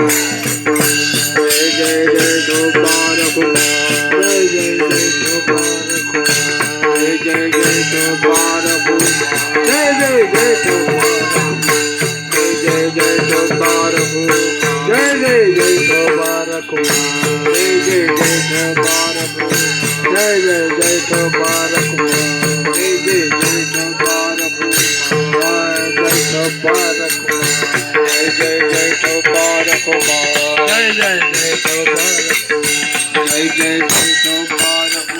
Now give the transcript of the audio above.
जय जय जय गोपाल कुमार जय जय जय गोपाल कुमार जय जय जय गोपाल कुमार जय जय जय गोपाल जय जय गोपाल कुमार जय जय जय गोपाल कुमार जय जय जय गोपाल कुमार जय जय जय गोपाल कुमार जय जय जय गोपाल कुमार जय जय जय गोपाल कुमार जय जय जय गोपाल कुमार जय जय जय गोपाल कुमार